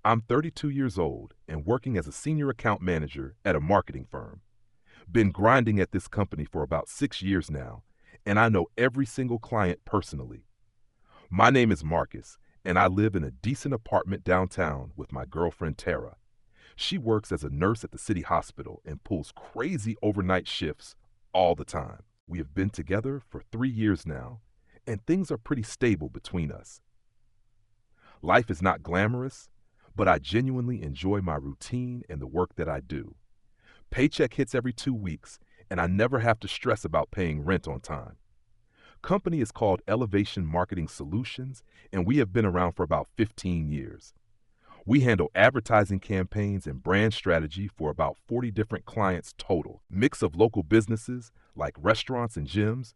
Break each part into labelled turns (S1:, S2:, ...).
S1: I'm 32 years old and working as a senior account manager at a marketing firm. Been grinding at this company for about 6 years now, and I know every single client personally. My name is Marcus, and I live in a decent apartment downtown with my girlfriend Tara. She works as a nurse at the city hospital and pulls crazy overnight shifts all the time. We have been together for 3 years now, and things are pretty stable between us. Life is not glamorous, but I genuinely enjoy my routine and the work that I do. Paycheck hits every 2 weeks, and I never have to stress about paying rent on time. Company is called Elevation Marketing Solutions, and we have been around for about 15 years. We handle advertising campaigns and brand strategy for about 40 different clients total, mix of local businesses like restaurants and gyms,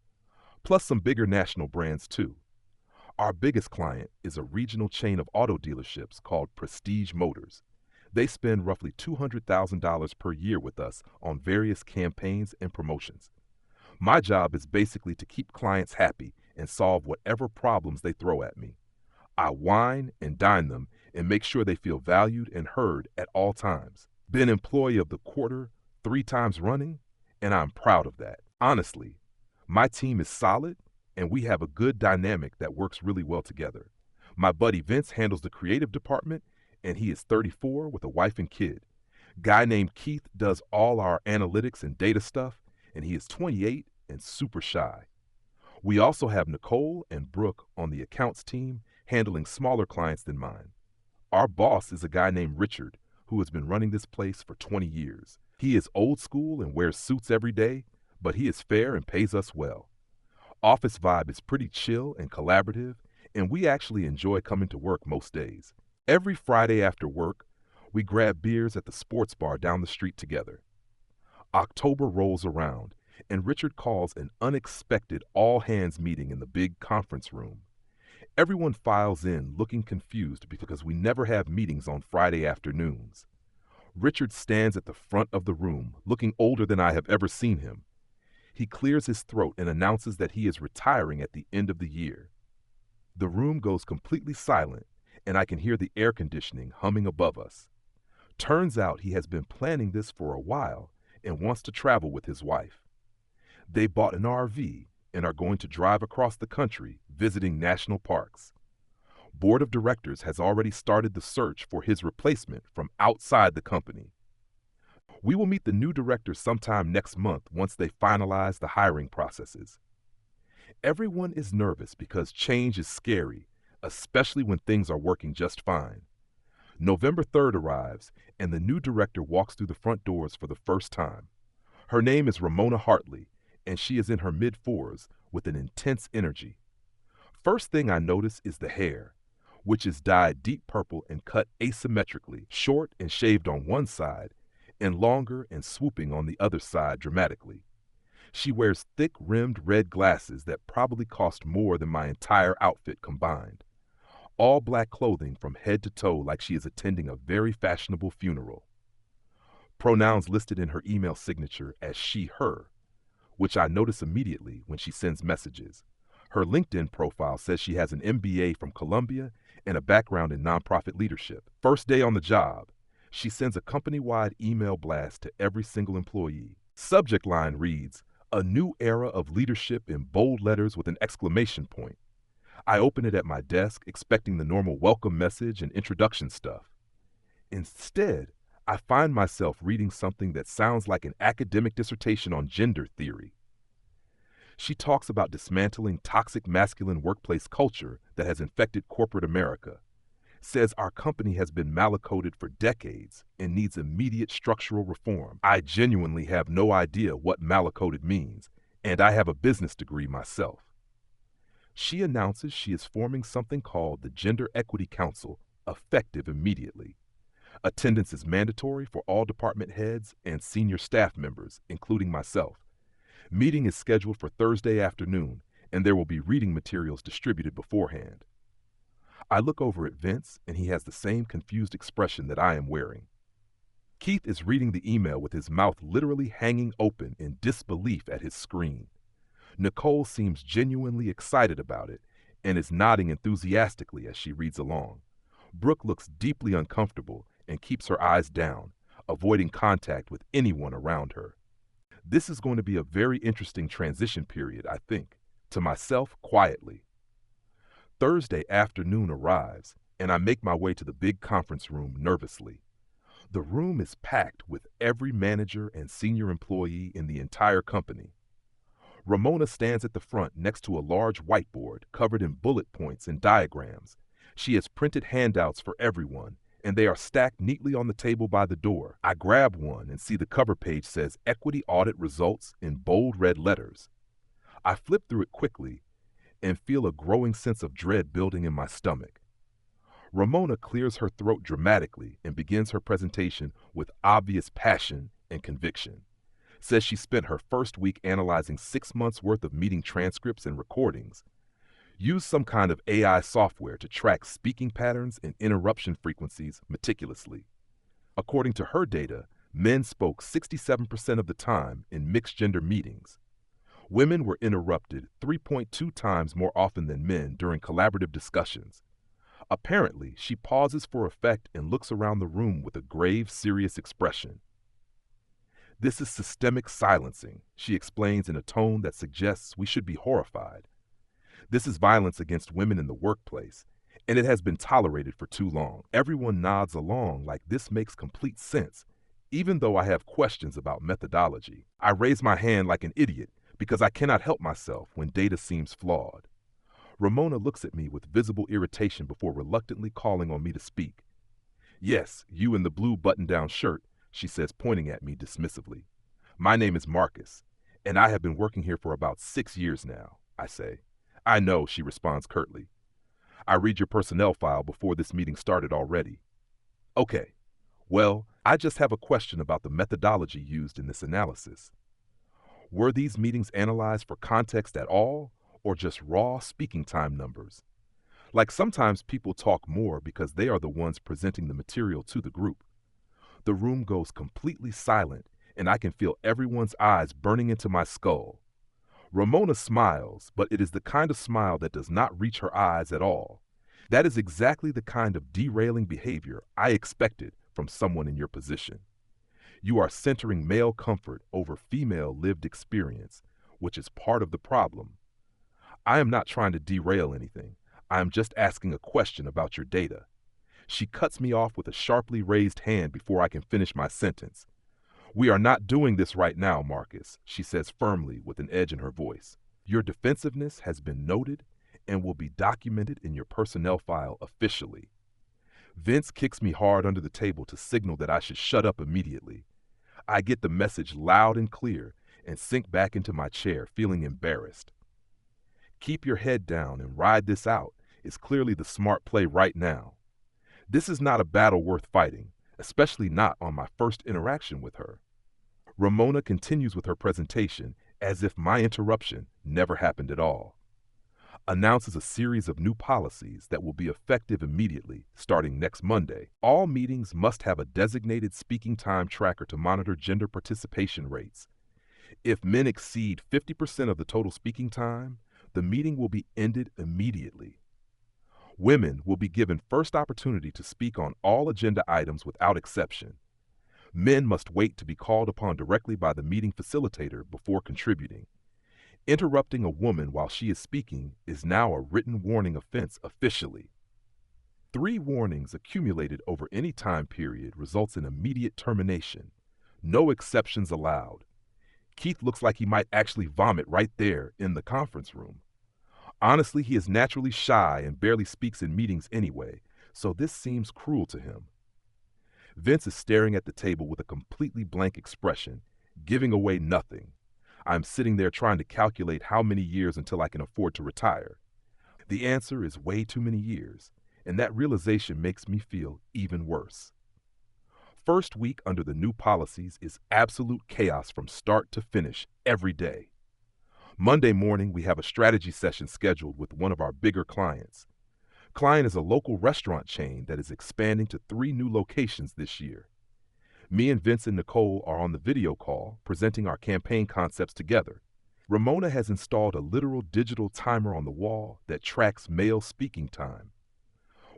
S1: plus some bigger national brands too. Our biggest client is a regional chain of auto dealerships called Prestige Motors. They spend roughly $200,000 per year with us on various campaigns and promotions. My job is basically to keep clients happy and solve whatever problems they throw at me. I wine and dine them and make sure they feel valued and heard at all times. Been Employee of the Quarter 3 times running, and I'm proud of that. Honestly, my team is solid and we have a good dynamic that works really well together. My buddy Vince handles the creative department, and he is 34 with a wife and kid. Guy named Keith does all our analytics and data stuff, and he is 28 and super shy. We also have Nicole and Brooke on the accounts team handling smaller clients than mine. Our boss is a guy named Richard who has been running this place for 20 years. He is old school and wears suits every day, but he is fair and pays us well. Office vibe is pretty chill and collaborative, and we actually enjoy coming to work most days. Every Friday after work, we grab beers at the sports bar down the street together. October rolls around, and Richard calls an unexpected all-hands meeting in the big conference room. Everyone files in looking confused because we never have meetings on Friday afternoons. Richard stands at the front of the room, looking older than I have ever seen him. He clears his throat and announces that he is retiring at the end of the year. The room goes completely silent, and I can hear the air conditioning humming above us. Turns out he has been planning this for a while and wants to travel with his wife. They bought an RV and are going to drive across the country visiting national parks. Board of Directors has already started the search for his replacement from outside the company. We will meet the new director sometime next month once they finalize the hiring processes. Everyone is nervous because change is scary, especially when things are working just fine. November 3rd arrives, and the new director walks through the front doors for the first time. Her name is Ramona Hartley, and she is in her mid-40s with an intense energy. First thing I notice is the hair, which is dyed deep purple and cut asymmetrically, short and shaved on one side, and longer and swooping on the other side dramatically. She wears thick-rimmed red glasses that probably cost more than my entire outfit combined. All black clothing from head to toe like she is attending a very fashionable funeral. Pronouns listed in her email signature as she, her, which I notice immediately when she sends messages. Her LinkedIn profile says she has an MBA from Columbia and a background in nonprofit leadership. First day on the job, she sends a company-wide email blast to every single employee. Subject line reads, "A new era of leadership" in bold letters with an exclamation point. I open it at my desk, expecting the normal welcome message and introduction stuff. Instead, I find myself reading something that sounds like an academic dissertation on gender theory. She talks about dismantling toxic masculine workplace culture that has infected corporate America. Says our company has been malcoded for decades and needs immediate structural reform. I genuinely have no idea what malcoded means, and I have a business degree myself. She announces she is forming something called the Gender Equity Council, effective immediately. Attendance is mandatory for all department heads and senior staff members, including myself. Meeting is scheduled for Thursday afternoon, and there will be reading materials distributed beforehand. I look over at Vince, and he has the same confused expression that I am wearing. Keith is reading the email with his mouth literally hanging open in disbelief at his screen. Nicole seems genuinely excited about it and is nodding enthusiastically as she reads along. Brooke looks deeply uncomfortable and keeps her eyes down, avoiding contact with anyone around her. This is going to be a very interesting transition period, I think, to myself quietly. Thursday afternoon arrives, and I make my way to the big conference room nervously. The room is packed with every manager and senior employee in the entire company. Ramona stands at the front next to a large whiteboard covered in bullet points and diagrams. She has printed handouts for everyone, and they are stacked neatly on the table by the door. I grab one and see the cover page says Equity Audit Results in bold red letters. I flip through it quickly and feel a growing sense of dread building in my stomach. Ramona clears her throat dramatically and begins her presentation with obvious passion and conviction. Says she spent her first week analyzing 6 months' worth of meeting transcripts and recordings, used some kind of AI software to track speaking patterns and interruption frequencies meticulously. According to her data, men spoke 67% of the time in mixed-gender meetings. Women were interrupted 3.2 times more often than men during collaborative discussions. Apparently, she pauses for effect and looks around the room with a grave, serious expression. This is systemic silencing, she explains in a tone that suggests we should be horrified. This is violence against women in the workplace, and it has been tolerated for too long. Everyone nods along like this makes complete sense, even though I have questions about methodology. I raise my hand like an idiot because I cannot help myself when data seems flawed. Ramona looks at me with visible irritation before reluctantly calling on me to speak. "Yes, you in the blue button-down shirt," she says, pointing at me dismissively. "My name is Marcus, and I have been working here for about 6 years now," I say. "I know," she responds curtly. "I read your personnel file before this meeting started already." "Okay. Well, I just have a question about the methodology used in this analysis. Were these meetings analyzed for context at all, or just raw speaking time numbers? Like sometimes people talk more because they are the ones presenting the material to the group." The room goes completely silent, and I can feel everyone's eyes burning into my skull. Ramona smiles, but it is the kind of smile that does not reach her eyes at all. That is exactly the kind of derailing behavior I expected from someone in your position. You are centering male comfort over female lived experience, which is part of the problem. I am not trying to derail anything. I am just asking a question about your data. She cuts me off with a sharply raised hand before I can finish my sentence. "We are not doing this right now, Marcus," she says firmly with an edge in her voice. "Your defensiveness has been noted and will be documented in your personnel file officially." Vince kicks me hard under the table to signal that I should shut up immediately. I get the message loud and clear and sink back into my chair, feeling embarrassed. "Keep your head down and ride this out" is clearly the smart play right now. This is not a battle worth fighting, especially not on my first interaction with her. Ramona continues with her presentation as if my interruption never happened at all. Announces a series of new policies that will be effective immediately, starting next Monday. All meetings must have a designated speaking time tracker to monitor gender participation rates. If men exceed 50% of the total speaking time, the meeting will be ended immediately. Women will be given first opportunity to speak on all agenda items without exception. Men must wait to be called upon directly by the meeting facilitator before contributing. Interrupting a woman while she is speaking is now a written warning offense officially. 3 warnings accumulated over any time period results in immediate termination. No exceptions allowed. Keith looks like he might actually vomit right there in the conference room. Honestly, he is naturally shy and barely speaks in meetings anyway, so this seems cruel to him. Vince is staring at the table with a completely blank expression, giving away nothing. I'm sitting there trying to calculate how many years until I can afford to retire. The answer is way too many years, and that realization makes me feel even worse. First week under the new policies is absolute chaos from start to finish every day. Monday morning, we have a strategy session scheduled with one of our bigger clients. Client is a local restaurant chain that is expanding to 3 new locations this year. Me and Vince and Nicole are on the video call, presenting our campaign concepts together. Ramona has installed a literal digital timer on the wall that tracks male speaking time.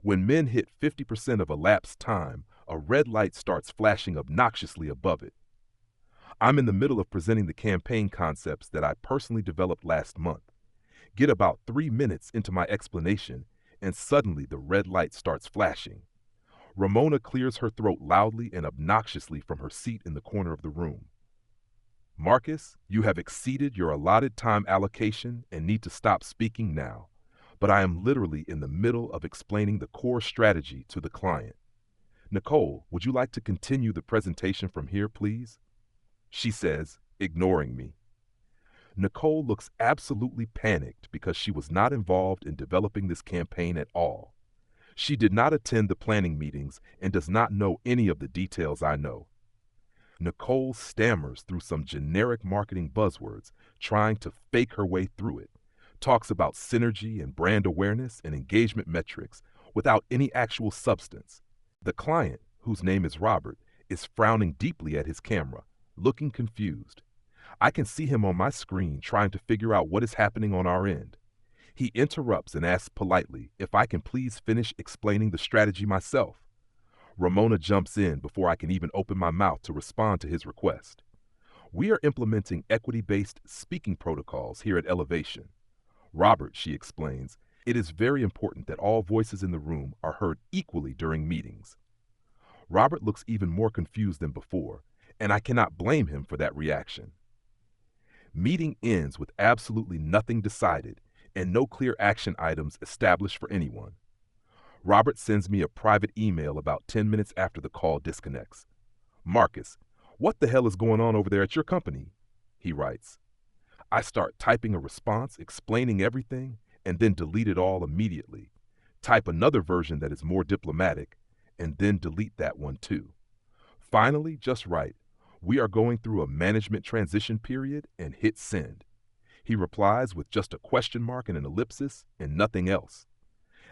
S1: When men hit 50% of elapsed time, a red light starts flashing obnoxiously above it. I'm in the middle of presenting the campaign concepts that I personally developed last month. Get about 3 minutes into my explanation, and suddenly the red light starts flashing. Ramona clears her throat loudly and obnoxiously from her seat in the corner of the room. Marcus, you have exceeded your allotted time allocation and need to stop speaking now. But I am literally in the middle of explaining the core strategy to the client. Nicole, would you like to continue the presentation from here, please? She says, ignoring me. Nicole looks absolutely panicked because she was not involved in developing this campaign at all. She did not attend the planning meetings and does not know any of the details I know. Nicole stammers through some generic marketing buzzwords, trying to fake her way through it, talks about synergy and brand awareness and engagement metrics without any actual substance. The client, whose name is Robert, is frowning deeply at his camera, looking confused. I can see him on my screen trying to figure out what is happening on our end. He interrupts and asks politely if I can please finish explaining the strategy myself. Ramona jumps in before I can even open my mouth to respond to his request. We are implementing equity-based speaking protocols here at Elevation. Robert, she explains, it is very important that all voices in the room are heard equally during meetings. Robert looks even more confused than before, and I cannot blame him for that reaction. Meeting ends with absolutely nothing decided and no clear action items established for anyone. Robert sends me a private email about 10 minutes after the call disconnects. Marcus, what the hell is going on over there at your company? He writes. I start typing a response explaining everything and then delete it all immediately. Type another version that is more diplomatic and then delete that one too. Finally, just write, we are going through a management transition period, and hit send. He replies with just a question mark and an ellipsis and nothing else.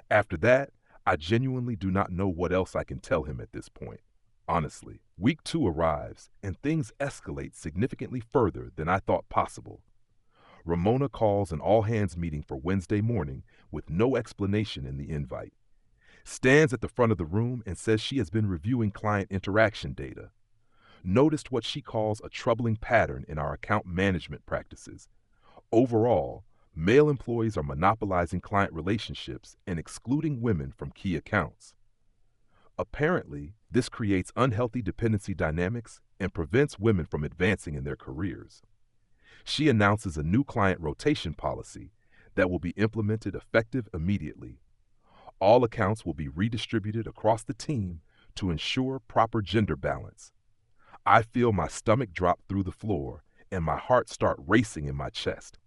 S1: After that, I genuinely do not know what else I can tell him at this point. Honestly, week 2 arrives and things escalate significantly further than I thought possible. Ramona calls an all-hands meeting for Wednesday morning with no explanation in the invite. Stands at the front of the room and says she has been reviewing client interaction data. Noticed what she calls a troubling pattern in our account management practices. Overall, male employees are monopolizing client relationships and excluding women from key accounts. Apparently, this creates unhealthy dependency dynamics and prevents women from advancing in their careers. She announces a new client rotation policy that will be implemented effective immediately. All accounts will be redistributed across the team to ensure proper gender balance. I feel my stomach drop through the floor and my heart start racing in my chest.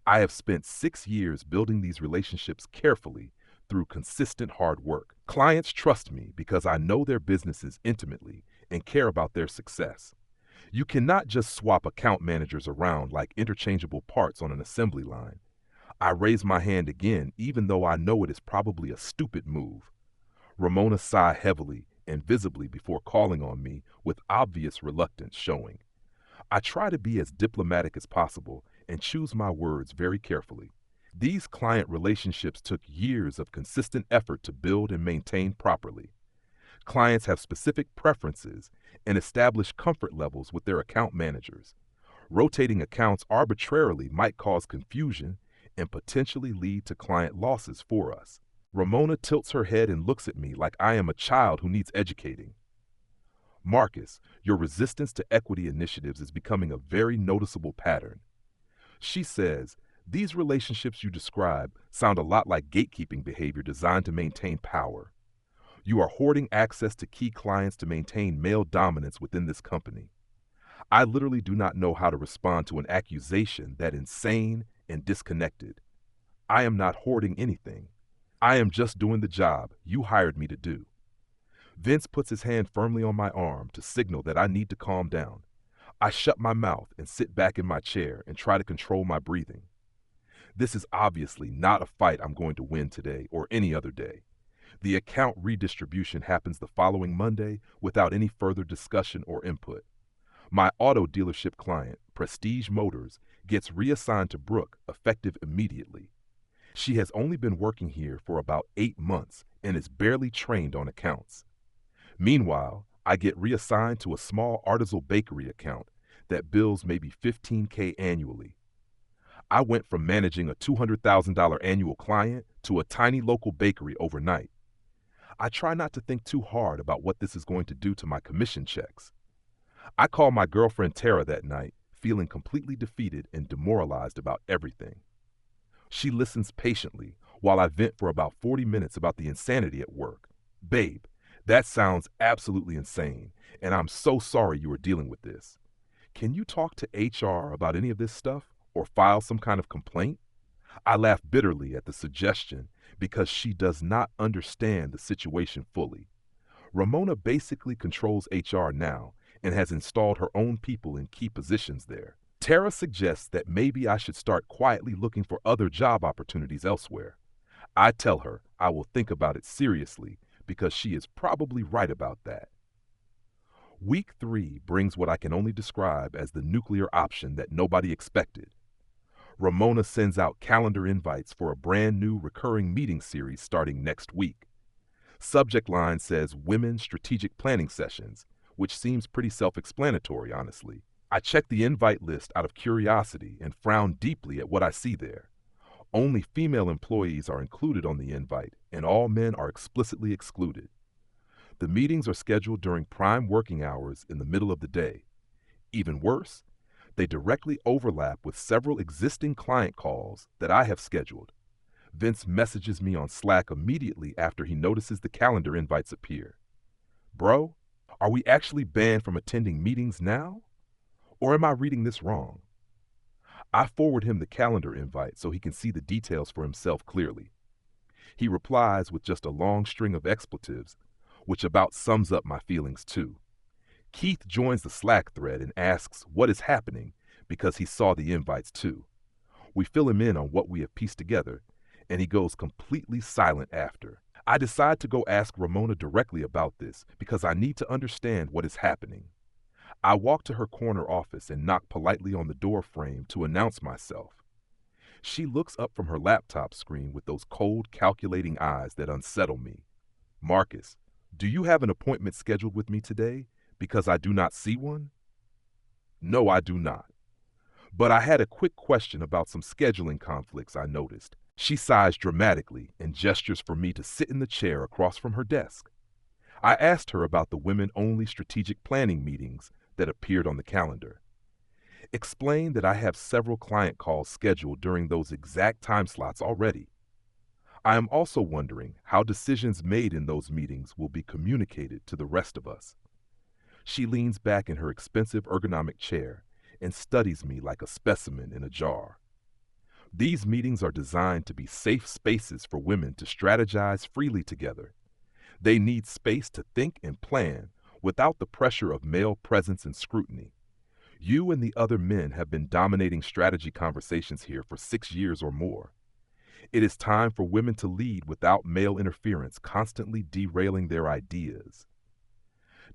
S1: I have spent 6 years building these relationships carefully through consistent hard work. Clients trust me because I know their businesses intimately and care about their success. You cannot just swap account managers around like interchangeable parts on an assembly line. I raise my hand again even though I know it is probably a stupid move. Ramona sighed heavily and visibly before calling on me with obvious reluctance showing. I try to be as diplomatic as possible and choose my words very carefully. These client relationships took years of consistent effort to build and maintain properly. Clients have specific preferences and establish comfort levels with their account managers. Rotating accounts arbitrarily might cause confusion and potentially lead to client losses for us. Ramona tilts her head and looks at me like I am a child who needs educating. Marcus, your resistance to equity initiatives is becoming a very noticeable pattern. She says, these relationships you describe sound a lot like gatekeeping behavior designed to maintain power. You are hoarding access to key clients to maintain male dominance within this company. I literally do not know how to respond to an accusation that insane and disconnected. I am not hoarding anything. I am just doing the job you hired me to do. Vince puts his hand firmly on my arm to signal that I need to calm down. I shut my mouth and sit back in my chair and try to control my breathing. This is obviously not a fight I'm going to win today or any other day. The account redistribution happens the following Monday without any further discussion or input. My auto dealership client, Prestige Motors, gets reassigned to Brooke effective immediately. She has only been working here for about 8 months and is barely trained on accounts. Meanwhile, I get reassigned to a small artisanal bakery account that bills maybe 15K annually. I went from managing a $200,000 annual client to a tiny local bakery overnight. I try not to think too hard about what this is going to do to my commission checks. I call my girlfriend Tara that night, feeling completely defeated and demoralized about everything. She listens patiently while I vent for about 40 minutes about the insanity at work. Babe, that sounds absolutely insane, and I'm so sorry you are dealing with this. Can you talk to HR about any of this stuff or file some kind of complaint? I laugh bitterly at the suggestion because she does not understand the situation fully. Ramona basically controls HR now and has installed her own people in key positions there. Tara suggests that maybe I should start quietly looking for other job opportunities elsewhere. I tell her I will think about it seriously because she is probably right about that. Week 3 brings what I can only describe as the nuclear option that nobody expected. Ramona sends out calendar invites for a brand new recurring meeting series starting next week. Subject line says Women's Strategic Planning Sessions, which seems pretty self-explanatory, honestly. I check the invite list out of curiosity and frown deeply at what I see there. Only female employees are included on the invite, and all men are explicitly excluded. The meetings are scheduled during prime working hours in the middle of the day. Even worse, they directly overlap with several existing client calls that I have scheduled. Vince messages me on Slack immediately after he notices the calendar invites appear. Bro, are we actually banned from attending meetings now? Or am I reading this wrong? I forward him the calendar invite so he can see the details for himself clearly. He replies with just a long string of expletives, which about sums up my feelings too. Keith joins the Slack thread and asks what is happening because he saw the invites too. We fill him in on what we have pieced together, and he goes completely silent after. I decide to go ask Ramona directly about this because I need to understand what is happening. I walk to her corner office and knock politely on the door frame to announce myself. She looks up from her laptop screen with those cold, calculating eyes that unsettle me. Marcus, do you have an appointment scheduled with me today because I do not see one? No, I do not. But I had a quick question about some scheduling conflicts I noticed. She sighs dramatically and gestures for me to sit in the chair across from her desk. I asked her about the women-only strategic planning meetings that appeared on the calendar. Explained that I have several client calls scheduled during those exact time slots already. I am also wondering how decisions made in those meetings will be communicated to the rest of us. She leans back in her expensive ergonomic chair and studies me like a specimen in a jar. These meetings are designed to be safe spaces for women to strategize freely together. They need space to think and plan without the pressure of male presence and scrutiny. You and the other men have been dominating strategy conversations here for 6 years or more. It is time for women to lead without male interference constantly derailing their ideas.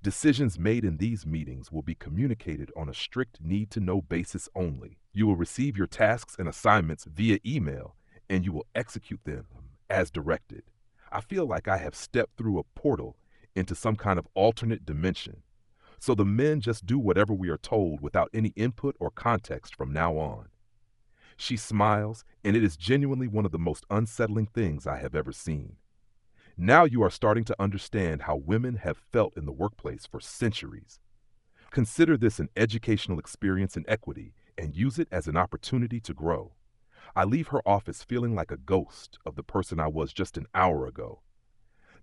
S1: Decisions made in these meetings will be communicated on a strict need-to-know basis only. You will receive your tasks and assignments via email, and you will execute them as directed. I feel like I have stepped through a portal into some kind of alternate dimension. So the men just do whatever we are told without any input or context from now on. She smiles, and it is genuinely one of the most unsettling things I have ever seen. Now you are starting to understand how women have felt in the workplace for centuries. Consider this an educational experience in equity and use it as an opportunity to grow. I leave her office feeling like a ghost of the person I was just an hour ago.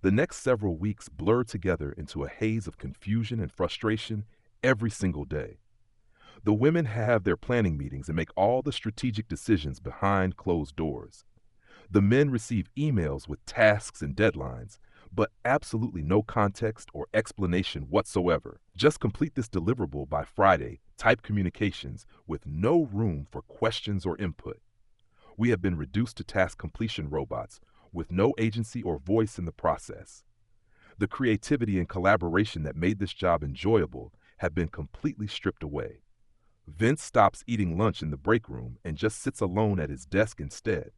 S1: The next several weeks blur together into a haze of confusion and frustration every single day. The women have their planning meetings and make all the strategic decisions behind closed doors. The men receive emails with tasks and deadlines, but absolutely no context or explanation whatsoever. Just complete this deliverable by Friday, type communications with no room for questions or input. We have been reduced to task completion robots with no agency or voice in the process. The creativity and collaboration that made this job enjoyable have been completely stripped away. Vince stops eating lunch in the break room and just sits alone at his desk instead.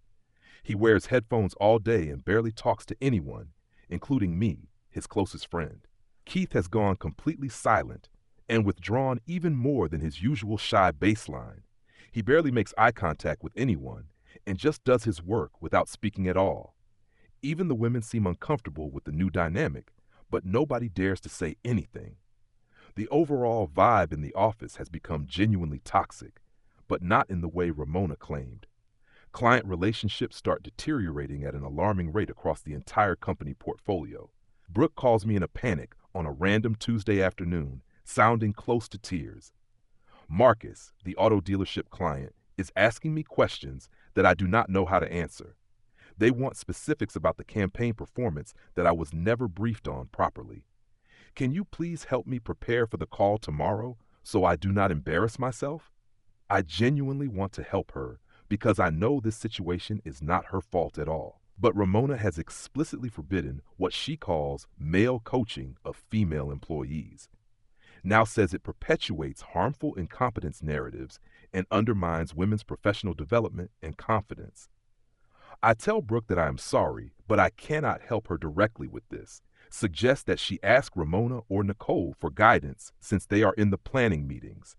S1: He wears headphones all day and barely talks to anyone, including me, his closest friend. Keith has gone completely silent and withdrawn even more than his usual shy baseline. He barely makes eye contact with anyone and just does his work without speaking at all. Even the women seem uncomfortable with the new dynamic, but nobody dares to say anything. The overall vibe in the office has become genuinely toxic, but not in the way Ramona claimed. Client relationships start deteriorating at an alarming rate across the entire company portfolio. Brooke calls me in a panic on a random Tuesday afternoon, sounding close to tears. Marcus, the auto dealership client, is asking me questions that I do not know how to answer. They want specifics about the campaign performance that I was never briefed on properly. Can you please help me prepare for the call tomorrow so I do not embarrass myself? I genuinely want to help her because I know this situation is not her fault at all. But Ramona has explicitly forbidden what she calls male coaching of female employees. Now says it perpetuates harmful incompetence narratives and undermines women's professional development and confidence. I tell Brooke that I am sorry, but I cannot help her directly with this. Suggest that she ask Ramona or Nicole for guidance since they are in the planning meetings.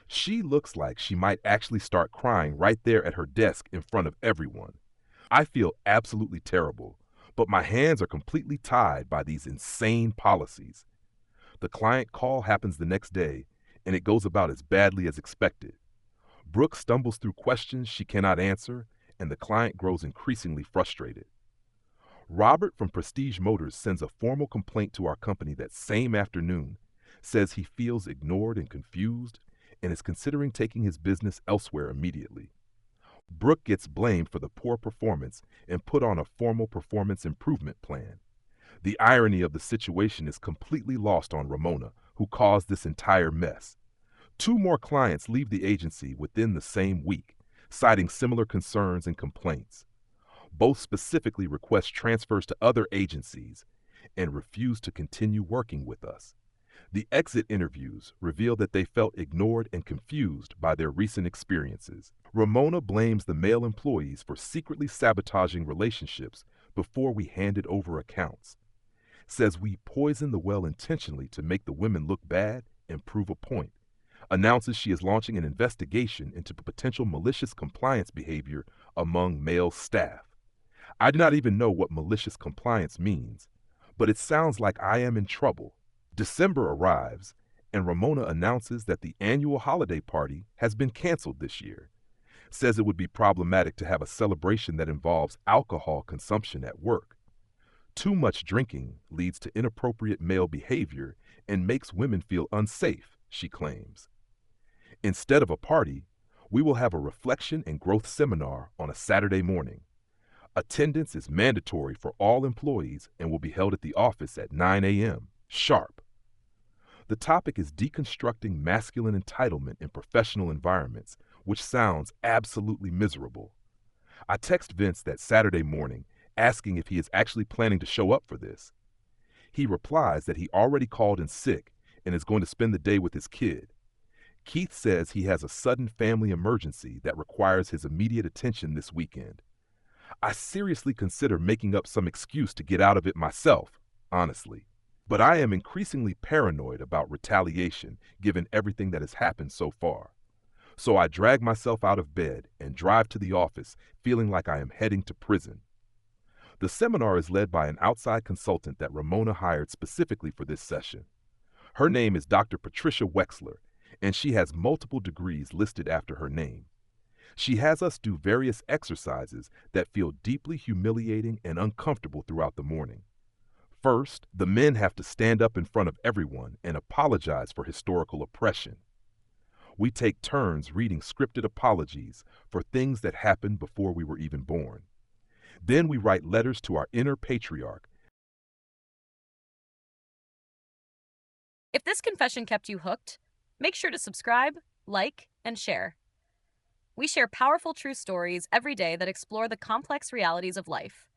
S1: She looks like she might actually start crying right there at her desk in front of everyone. I feel absolutely terrible, but my hands are completely tied by these insane policies. The client call happens the next day, and it goes about as badly as expected. Brooke stumbles through questions she cannot answer, and the client grows increasingly frustrated. Robert from Prestige Motors sends a formal complaint to our company that same afternoon, says he feels ignored and confused, and is considering taking his business elsewhere immediately. Brooke gets blamed for the poor performance and put on a formal performance improvement plan. The irony of the situation is completely lost on Ramona, who caused this entire mess. 2 more clients leave the agency within the same week, citing similar concerns and complaints. Both specifically request transfers to other agencies and refuse to continue working with us. The exit interviews reveal that they felt ignored and confused by their recent experiences. Ramona blames the male employees for secretly sabotaging relationships before we handed over accounts. Says we poisoned the well intentionally to make the women look bad and prove a point. Announces she is launching an investigation into potential malicious compliance behavior among male staff. I do not even know what malicious compliance means, but it sounds like I am in trouble. December arrives, and Ramona announces that the annual holiday party has been canceled this year. Says it would be problematic to have a celebration that involves alcohol consumption at work. Too much drinking leads to inappropriate male behavior and makes women feel unsafe, she claims. Instead of a party, we will have a reflection and growth seminar on a Saturday morning. Attendance is mandatory for all employees and will be held at the office at 9 a.m. sharp. The topic is deconstructing masculine entitlement in professional environments, which sounds absolutely miserable. I text Vince that Saturday morning, asking if he is actually planning to show up for this. He replies that he already called in sick and is going to spend the day with his kid. Keith says he has a sudden family emergency that requires his immediate attention this weekend. I seriously consider making up some excuse to get out of it myself, honestly. But I am increasingly paranoid about retaliation given everything that has happened so far. So I drag myself out of bed and drive to the office feeling like I am heading to prison. The seminar is led by an outside consultant that Ramona hired specifically for this session. Her name is Dr. Patricia Wexler, and she has multiple degrees listed after her name. She has us do various exercises that feel deeply humiliating and uncomfortable throughout the morning. First, the men have to stand up in front of everyone and apologize for historical oppression. We take turns reading scripted apologies for things that happened before we were even born. Then we write letters to our inner patriarch.
S2: If this confession kept you hooked, make sure to subscribe, like, and share. We share powerful true stories every day that explore the complex realities of life.